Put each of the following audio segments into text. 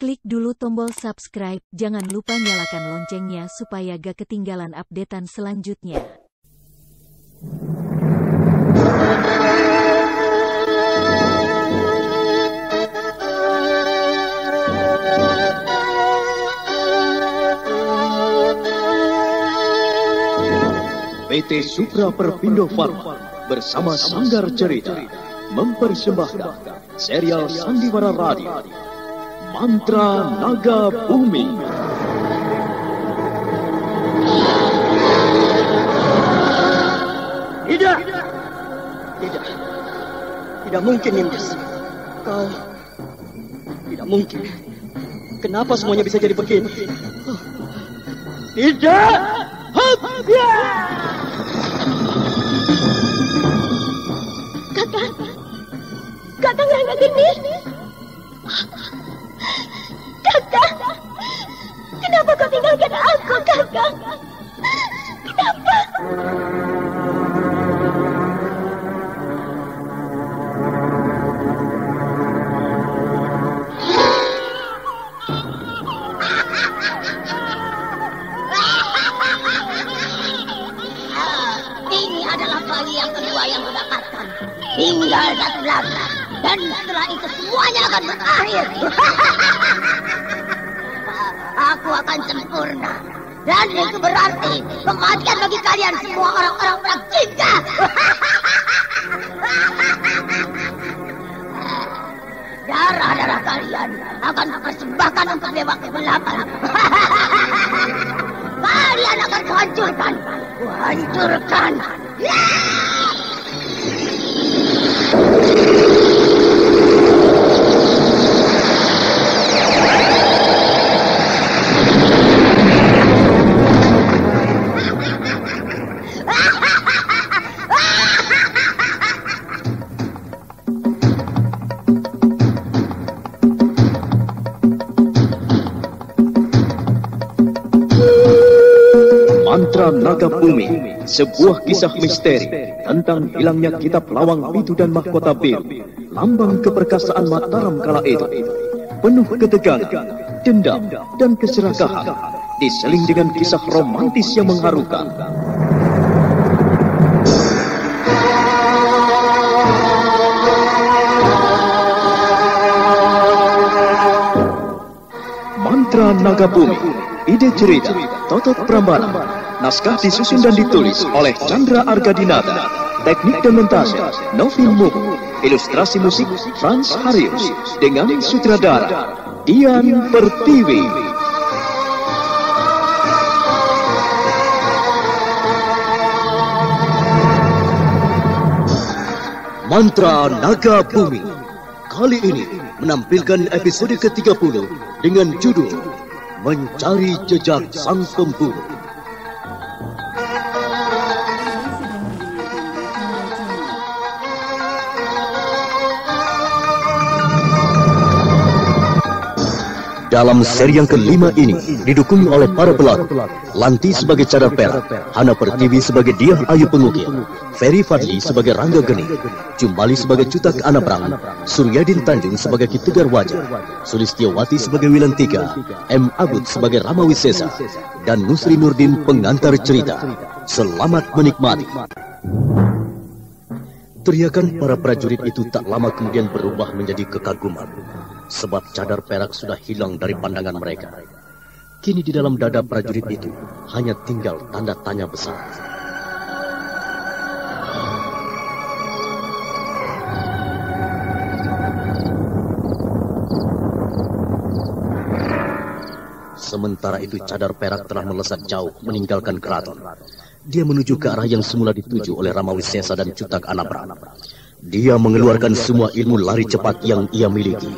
Klik dulu tombol subscribe, jangan lupa nyalakan loncengnya supaya gak ketinggalan updatean selanjutnya. PT Supra Perpindo Pharma bersama Sanggar Cerita mempersembahkan serial Sandiwara Radio Mantra Naga Bumi. Tidak mungkin, Nimbus. Kau tidak mungkin. Kenapa semuanya bisa jadi begini? Tidak. Kakang Rangga Geni. Kakang, kenapa kau tinggalkan aku, Kakang? Kenapa? Ini adalah bayi yang kedua yang kudapatkan. Tinggal satu lagi. Dan setelah itu semuanya akan berakhir. Aku akan sempurna. Dan itu berarti kematian bagi kalian semua orang-orang pracinta. Darah-darah kalian akan kupersembahkan untuk Dewa Kegelapan. Kalian akan kuhancurkan. Kuhancurkan. Mantra Naga Bumi, sebuah kisah misteri tentang hilangnya kitab Lawang Pitu dan Mahkota Biru, lambang keperkasaan Mataram kala itu. Penuh ketegangan, dendam, dan keserakahan, diseling dengan kisah romantis yang mengharukan. Mantra Naga Bumi, ide cerita Totot Prambanan. Naskah disusun dan ditulis oleh Chandra Argadinata. Teknik dan montase Novin Mubu. Ilustrasi musik Frans Harius. Dengan sutradara Dian Pertiwi. Mantra Naga Bumi kali ini menampilkan episode ke-30 dengan judul Mencari Jejak Sang Pembunuh. Dalam seri yang kelima ini didukung oleh para pelakon Lanti sebagai Cadar Perak, Hana Pertiwi sebagai Diah Ayu Pengukir, Ferry Fadli sebagai Rangga Geni, Jumbali sebagai Cutak Anabrang, Suryadin Tanjung sebagai Ki Tegar Wajah, Sulistiawati sebagai Wilantika, M. Abud sebagai Rama Wisesa, dan Nusri Nurdin pengantar cerita. Selamat menikmati. Teriakan para prajurit itu tak lama kemudian berubah menjadi kekaguman. Sebab cadar perak sudah hilang dari pandangan mereka. Kini di dalam dada prajurit itu hanya tinggal tanda tanya besar. Sementara itu cadar perak telah melesat jauh meninggalkan keraton. Dia menuju ke arah yang semula dituju oleh Rama Wisesa dan Cutak Anabrang. Dia mengeluarkan semua ilmu lari cepat yang ia miliki.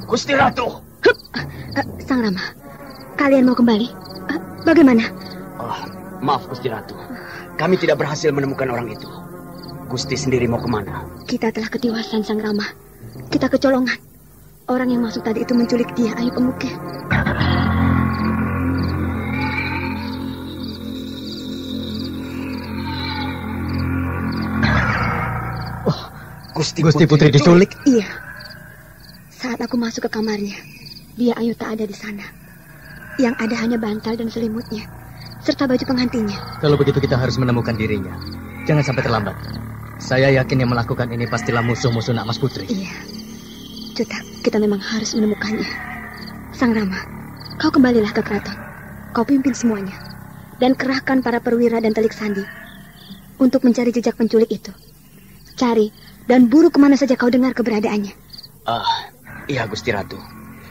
Gusti Ratu. Sang Rama, kalian mau kembali? Bagaimana? Maaf Gusti Ratu. Kami tidak berhasil menemukan orang itu. Gusti sendiri mau kemana? Kita telah ketiwasan, Sang Rama. Kita kecolongan. orang yang masuk tadi itu menculik dia, Ayu Pengukir. Gusti Putri diculik? Iya. Saat aku masuk ke kamarnya, dia Ayu tak ada di sana. Yang ada hanya bantal dan selimutnya, serta baju pengantinnya. Kalau begitu kita harus menemukan dirinya. Jangan sampai terlambat. Saya yakin yang melakukan ini pastilah musuh-musuh Nak Mas Putri. Iya. Cuta, kita memang harus menemukannya. Sang Rama, kau kembalilah ke keraton. Kau pimpin semuanya. Dan kerahkan para perwira dan telik sandi untuk mencari jejak penculik itu. Cari dan buru kemana saja kau dengar keberadaannya. Iya Gusti Ratu.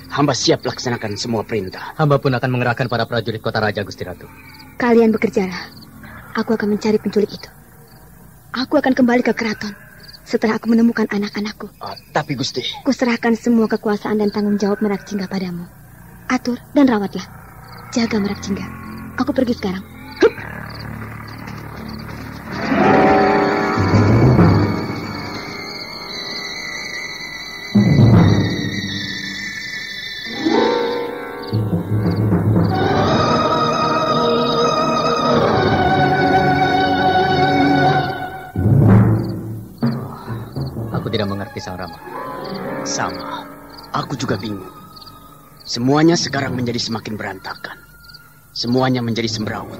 Hamba siap laksanakan semua perintah. Hamba pun akan mengerahkan para prajurit kota raja, Gusti Ratu. Kalian bekerjalah. Aku akan mencari penculik itu. Aku akan kembali ke keraton setelah aku menemukan anak-anakku. Tapi Gusti, kuserahkan semua kekuasaan dan tanggung jawab Merak Jingga padamu. Atur dan rawatlah. Jaga Merak Jingga. Aku pergi sekarang. Tidak mengerti, Sang Rama. Sama, aku juga bingung. Semuanya sekarang menjadi semakin berantakan. Semuanya menjadi semrawut.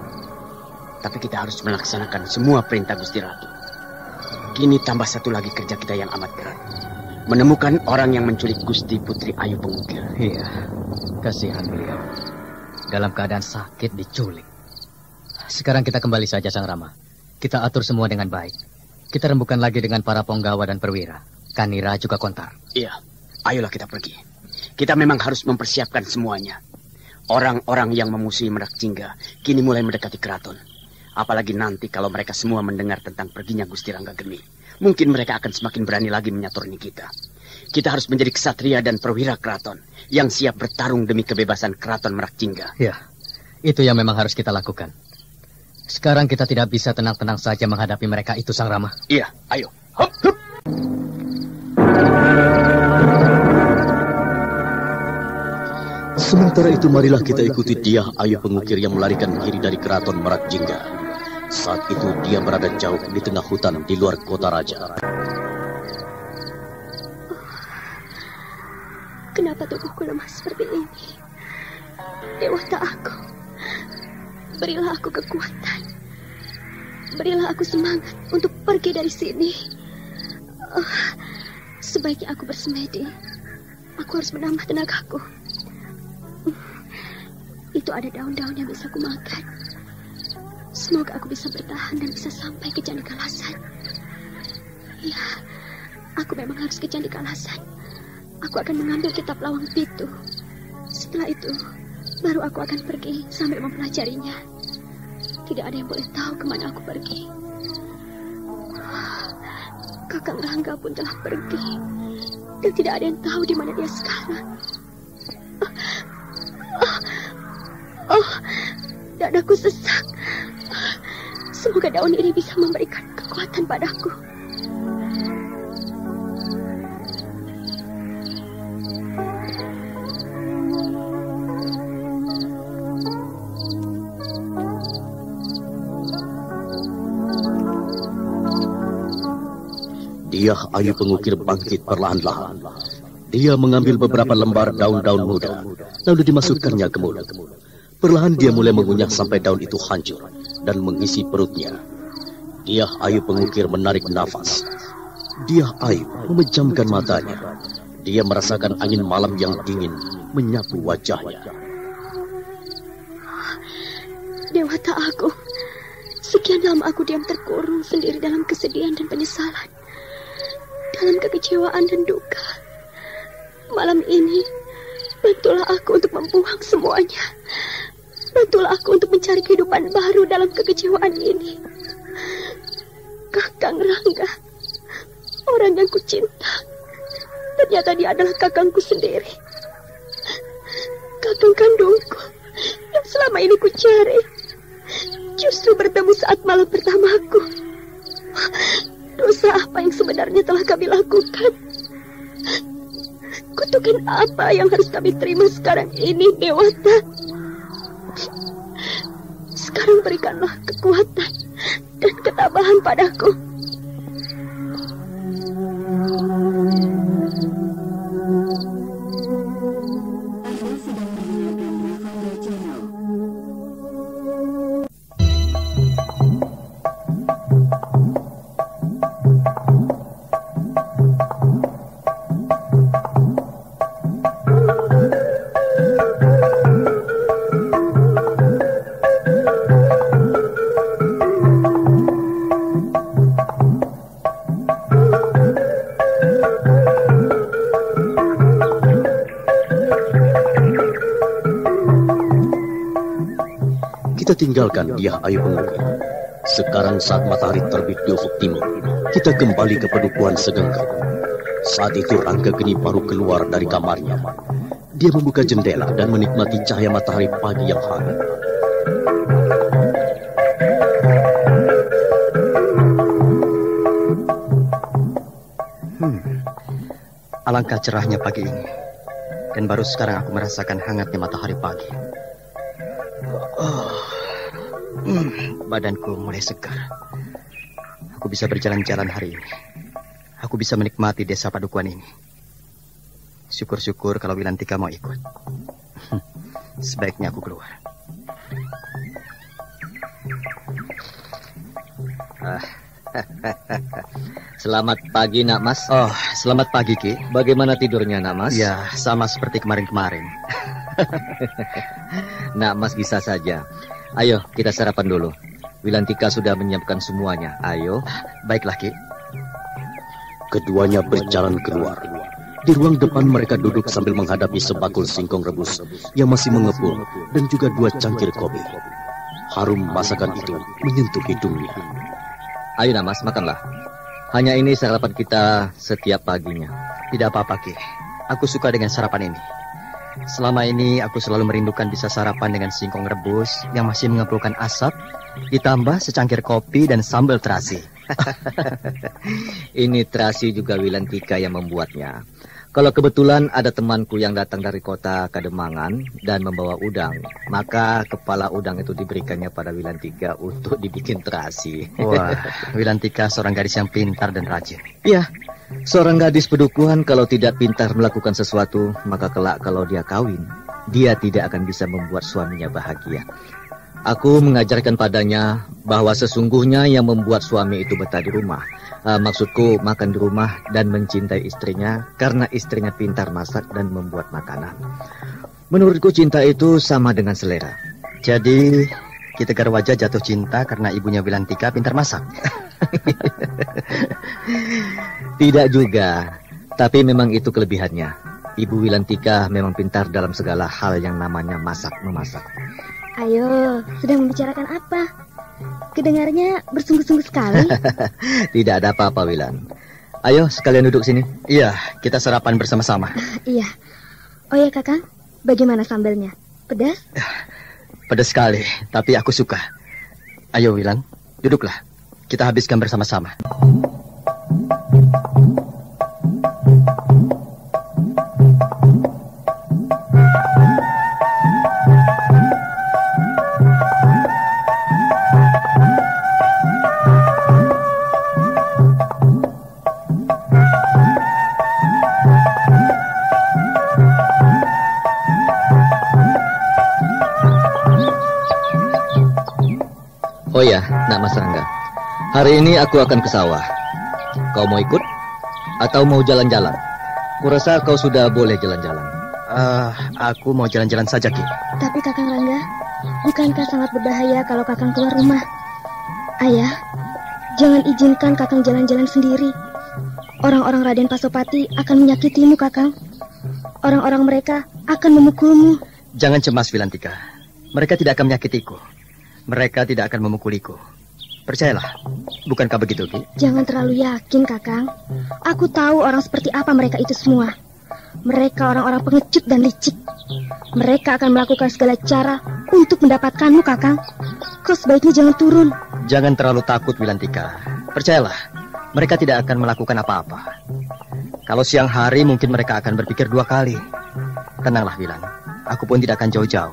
Tapi kita harus melaksanakan semua perintah Gusti Ratu. Kini tambah satu lagi kerja kita yang amat berat. Menemukan orang yang menculik Gusti Putri Ayu Pengukir. Iya, kasihan beliau. Dalam keadaan sakit diculik. Sekarang kita kembali saja, Sang Rama. Kita atur semua dengan baik. Kita rembukan lagi dengan para penggawa dan perwira. Kanira juga Kontar. Iya, ayolah kita pergi. Kita memang harus mempersiapkan semuanya. Orang-orang yang memusuhi Merak Jingga kini mulai mendekati keraton. Apalagi nanti kalau mereka semua mendengar tentang perginya Gusti Ranggageni. Mungkin mereka akan semakin berani lagi menyaturni kita. Kita harus menjadi ksatria dan perwira keraton yang siap bertarung demi kebebasan keraton Merak Jingga. Ya, itu yang memang harus kita lakukan. Sekarang kita tidak bisa tenang-tenang saja menghadapi mereka itu, Sang Rama. Iya, ayo. Hop, hop. Sementara itu marilah kita ikuti dia Ayu Pengukir yang melarikan diri dari keraton Merak Jingga. Saat itu dia berada jauh di tengah hutan di luar kota raja. Kenapa tubuhku lemah seperti ini? Dewata aku, berilah aku kekuatan. Berilah aku semangat untuk pergi dari sini. Sebaiknya aku bersemedi. Aku harus menambah tenagaku. Itu ada daun-daun yang bisa aku makan. Semoga aku bisa bertahan dan bisa sampai ke Candi Kalasan. Ya, aku memang harus ke Candi Kalasan. Aku akan mengambil kitab Lawang Pitu. Setelah itu, baru aku akan pergi sambil mempelajarinya. Tidak ada yang boleh tahu kemana aku pergi. Kakang Rangga pun telah pergi. Dan tidak ada yang tahu di mana dia sekarang. Dadaku sesak. Semoga daun ini bisa memberikan kekuatan padaku. Dia Ayu Pengukir bangkit perlahan-lahan. Dia mengambil beberapa lembar daun-daun muda, lalu dimasukkannya ke mulut. Perlahan dia mulai mengunyah sampai daun itu hancur dan mengisi perutnya. Dia Ayu Pengukir menarik nafas. Dia Ayu memejamkan matanya. Dia merasakan angin malam yang dingin menyapu wajahnya. Dewata aku, sekian lama aku diam terkurung sendiri dalam kesedihan dan penyesalan. Dalam kekecewaan dan duka. Malam ini, bantulah aku untuk membuang semuanya. Bantulah aku untuk mencari kehidupan baru dalam kekecewaan ini. Kakang Rangga, orang yang kucinta, ternyata dia adalah kakangku sendiri. Kakang kandungku yang selama ini kucari, justru bertemu saat malam pertamaku. Dosa apa yang sebenarnya telah kami lakukan? Ku kutukan apa yang harus kami terima sekarang ini, Dewata? Sekarang berikanlah kekuatan dan ketabahan padaku. Kita tinggalkan Diah Ayu Pengukir. Sekarang saat matahari terbit di ufuk timur, kita kembali ke Padukuhan Segenggam. Saat itu Rangga Geni baru keluar dari kamarnya. Dia membuka jendela dan menikmati cahaya matahari pagi yang hangat. Alangkah cerahnya pagi ini. Dan baru sekarang aku merasakan hangatnya matahari pagi. Badanku mulai segar. Aku bisa berjalan-jalan hari ini. Aku bisa menikmati desa Padukuhan ini. Syukur-syukur kalau Wilantika mau ikut. Sebaiknya aku keluar. Selamat pagi, Nak Mas. Oh, selamat pagi, Ki. Bagaimana tidurnya, Nak Mas? Ya, sama seperti kemarin-kemarin. Nak Mas bisa saja. Ayo, kita sarapan dulu. Wilantika sudah menyiapkan semuanya. Ayo. Baiklah, Ki. Keduanya berjalan keluar. Di ruang depan mereka duduk sambil menghadapi sebakul singkong rebus yang masih mengepul dan juga 2 cangkir kopi. Harum masakan itu menyentuh hidungnya. Ayo, Nak Mas, makanlah. Hanya ini sarapan kita setiap paginya. Tidak apa-apa, Ki. Aku suka dengan sarapan ini. Selama ini aku selalu merindukan bisa sarapan dengan singkong rebus yang masih mengepulkan asap, ditambah secangkir kopi dan sambal terasi. Ini terasi juga Wilantika yang membuatnya. Kalau kebetulan ada temanku yang datang dari kota Kademangan dan membawa udang, maka kepala udang itu diberikannya pada Wilantika untuk dibikin terasi. Wah, Wilantika seorang gadis yang pintar dan rajin. Ya, seorang gadis Padukuhan kalau tidak pintar melakukan sesuatu, maka kelak kalau dia kawin, dia tidak akan bisa membuat suaminya bahagia. Aku mengajarkan padanya bahwa sesungguhnya yang membuat suami itu betah di rumah. Maksudku makan di rumah dan mencintai istrinya karena istrinya pintar masak dan membuat makanan. Menurutku cinta itu sama dengan selera. Jadi Ki Tegar Wajah jatuh cinta karena ibunya Wilantika pintar masak. Tidak juga, tapi memang itu kelebihannya. Ibu Wilantika memang pintar dalam segala hal yang namanya masak-memasak. Ayo, sedang membicarakan apa? Kedengarnya bersungguh-sungguh sekali. Tidak ada apa-apa, Wilan. Ayo, sekalian duduk sini. Iya, kita sarapan bersama-sama. Iya. Oh ya, Kakang, bagaimana sambalnya? Pedas? Pedas sekali, tapi aku suka. Ayo, Wilan, duduklah. Kita habiskan bersama-sama. Oh ya, Nak Mas Rangga. Hari ini aku akan ke sawah. Kau mau ikut? Atau mau jalan-jalan? Kurasa kau sudah boleh jalan-jalan. Aku mau jalan-jalan saja, Ki. Tapi Kakang Rangga, bukankah sangat berbahaya kalau Kakang keluar rumah? Ayah, jangan izinkan Kakang jalan-jalan sendiri. Orang-orang Raden Pasopati akan menyakitimu, Kakang. Orang-orang mereka akan memukulmu. Jangan cemas, Wilantika. Mereka tidak akan menyakitiku. Mereka tidak akan memukuliku. Percayalah, bukankah begitu, Ki? Jangan terlalu yakin, Kakang. Aku tahu orang seperti apa mereka itu semua. Mereka orang-orang pengecut dan licik. Mereka akan melakukan segala cara untuk mendapatkanmu, Kakang. Kau sebaiknya jangan turun. Jangan terlalu takut, Wilantika. Percayalah, mereka tidak akan melakukan apa-apa. Kalau siang hari mungkin mereka akan berpikir 2 kali. Tenanglah Wilan, aku pun tidak akan jauh-jauh.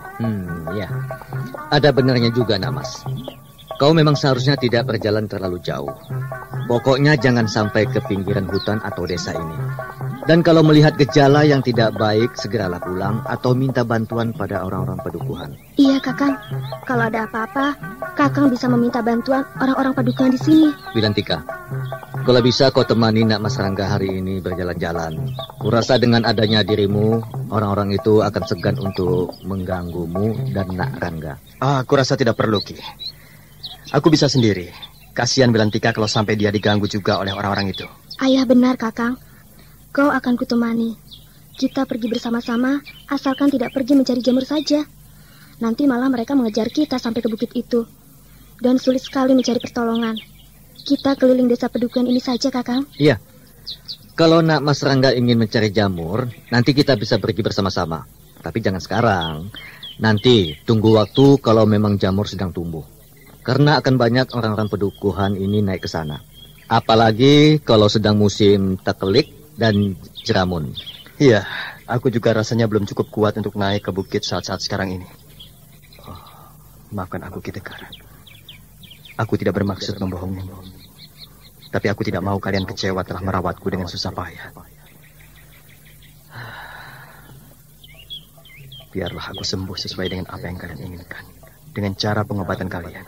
Ya. Ada benarnya juga, Namas. Kau memang seharusnya tidak berjalan terlalu jauh. Pokoknya jangan sampai ke pinggiran hutan atau desa ini. Dan kalau melihat gejala yang tidak baik, segeralah pulang atau minta bantuan pada orang-orang padukuhan. Iya, Kakang. Kalau ada apa-apa, Kakang bisa meminta bantuan orang-orang padukuhan di sini. Wilantika, kalau bisa kau temani Nak Mas Rangga hari ini berjalan-jalan. Kurasa dengan adanya dirimu, orang-orang itu akan segan untuk mengganggumu dan Nak Rangga. Aku rasa tidak perlu, Ki. Aku bisa sendiri. Kasihan Wilantika kalau sampai dia diganggu juga oleh orang-orang itu. Ayah benar, Kakang. Kau akan kutemani. Kita pergi bersama-sama, asalkan tidak pergi mencari jamur saja. Nanti malah mereka mengejar kita sampai ke bukit itu. Dan sulit sekali mencari pertolongan. Kita keliling desa padukuhan ini saja, Kakang. Iya. Kalau Nak Mas Rangga ingin mencari jamur, nanti kita bisa pergi bersama-sama. Tapi jangan sekarang. Nanti tunggu waktu kalau memang jamur sedang tumbuh. Karena akan banyak orang-orang padukuhan ini naik ke sana. Apalagi kalau sedang musim tekelik dan jeramun. Iya, aku juga rasanya belum cukup kuat untuk naik ke bukit saat-saat sekarang ini. Maafkan aku, Ki Tekar. Aku tidak bermaksud membohongimu. Tapi aku tidak mau kalian kecewa telah merawatku dengan susah payah. Biarlah aku sembuh sesuai dengan apa yang kalian inginkan. Dengan cara pengobatan kalian.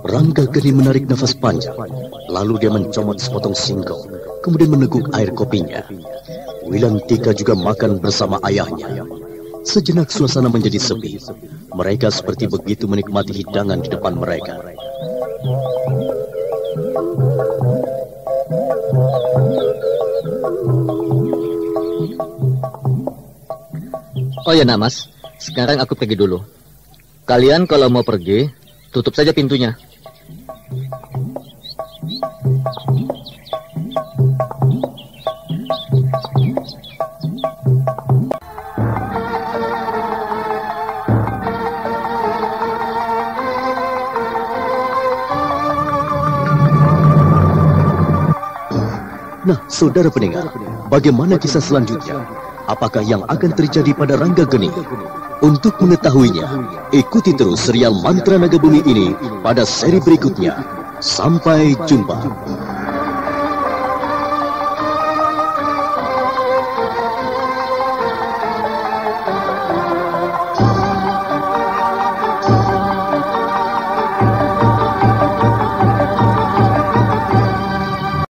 Rangga Geni menarik nafas panjang, lalu dia mencomot sepotong singkong, kemudian meneguk air kopinya. Wilantika juga makan bersama ayahnya. Sejenak suasana menjadi sepi. Mereka seperti begitu menikmati hidangan di depan mereka. Oh ya, Nak Mas, sekarang aku pergi dulu. Kalian kalau mau pergi, tutup saja pintunya. Nah, saudara pendengar, bagaimana kisah selanjutnya? Apakah yang akan terjadi pada Rangga Geni? Untuk mengetahuinya, ikuti terus serial Mantra Naga Bumi ini pada seri berikutnya. Sampai jumpa.